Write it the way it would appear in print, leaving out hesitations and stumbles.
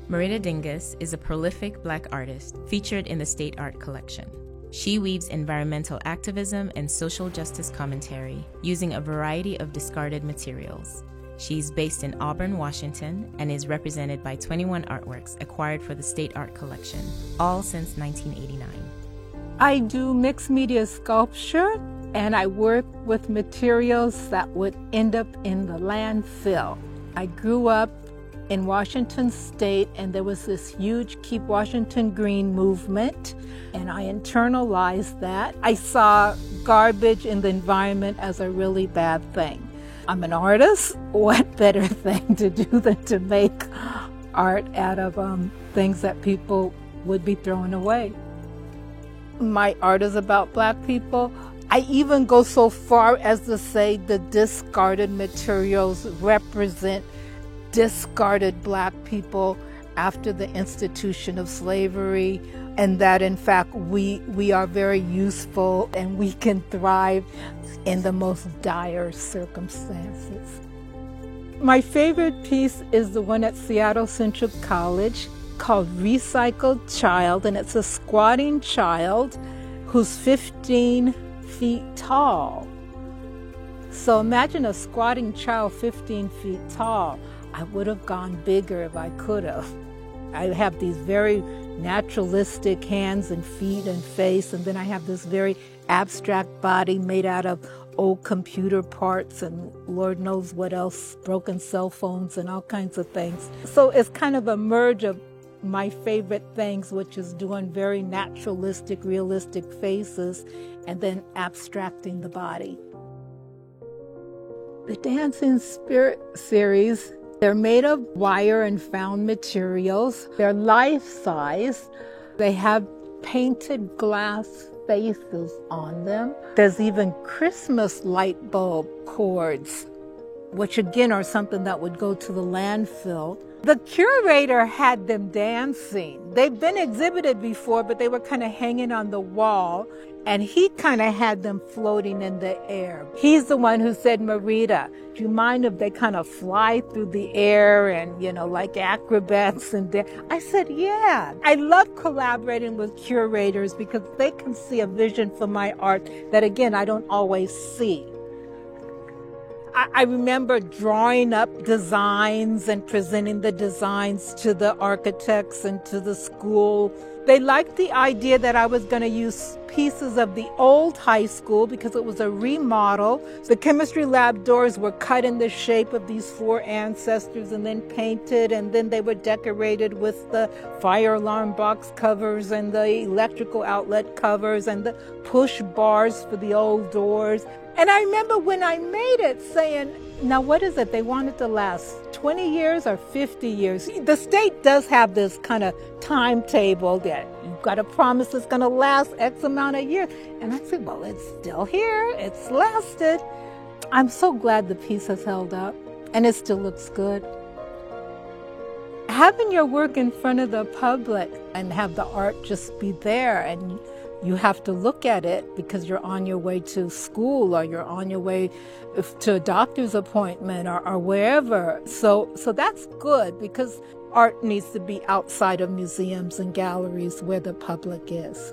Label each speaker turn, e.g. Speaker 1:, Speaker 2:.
Speaker 1: Merida Dingus is a prolific Black artist featured in the State Art Collection. She weaves environmental activism and social justice commentary using a variety of discarded materials. She's based in Auburn, Washington, and is represented by 21 artworks acquired for the State Art Collection, all since 1989.
Speaker 2: I do mixed media sculpture, and I work with materials that would end up in the landfill. I grew up in Washington State, and there was this huge Keep Washington Green movement, and I internalized that. I saw garbage in the environment as a really bad thing. I'm an artist. What better thing to do than to make art out of things that people would be throwing away? My art is about Black people. I even go so far as to say the discarded materials represent discarded Black people after the institution of slavery, and that in fact we are very useful and we can thrive in the most dire circumstances. My favorite piece is the one at Seattle Central College called Recycled Child, and it's a squatting child who's 15 feet tall. So imagine a squatting child 15 feet tall. I would have gone bigger if I could have. I have these very naturalistic hands and feet and face, and then I have this very abstract body made out of old computer parts and Lord knows what else, broken cell phones and all kinds of things. So it's kind of a merge of my favorite things, which is doing very naturalistic, realistic faces and then abstracting the body. The Dancing Spirit series, they're made of wire and found materials. They're life-size. They have painted glass faces on them. There's even Christmas light bulb cords, which again are something that would go to the landfill. The curator had them dancing. They've been exhibited before, but they were kind of hanging on the wall, and he kind of had them floating in the air. He's the one who said, Merida, do you mind if they kind of fly through the air and, like acrobats and I said, yeah. I love collaborating with curators because they can see a vision for my art that, again, I don't always see. I remember drawing up designs and presenting the designs to the architects and to the school. They liked the idea that I was going to use pieces of the old high school because it was a remodel. The chemistry lab doors were cut in the shape of these four ancestors and then painted, and then they were decorated with the fire alarm box covers and the electrical outlet covers and the push bars for the old doors. And I remember when I made it saying, now what is it? They want it to last 20 years or 50 years. The state does have this kind of timetable that you've got to promise it's going to last X amount of years. And I said, well, it's still here. It's lasted. I'm so glad the piece has held up and it still looks good. Having your work in front of the public and have the art just be there, and you have to look at it because you're on your way to school or you're on your way to a doctor's appointment or wherever. So that's good because art needs to be outside of museums and galleries where the public is.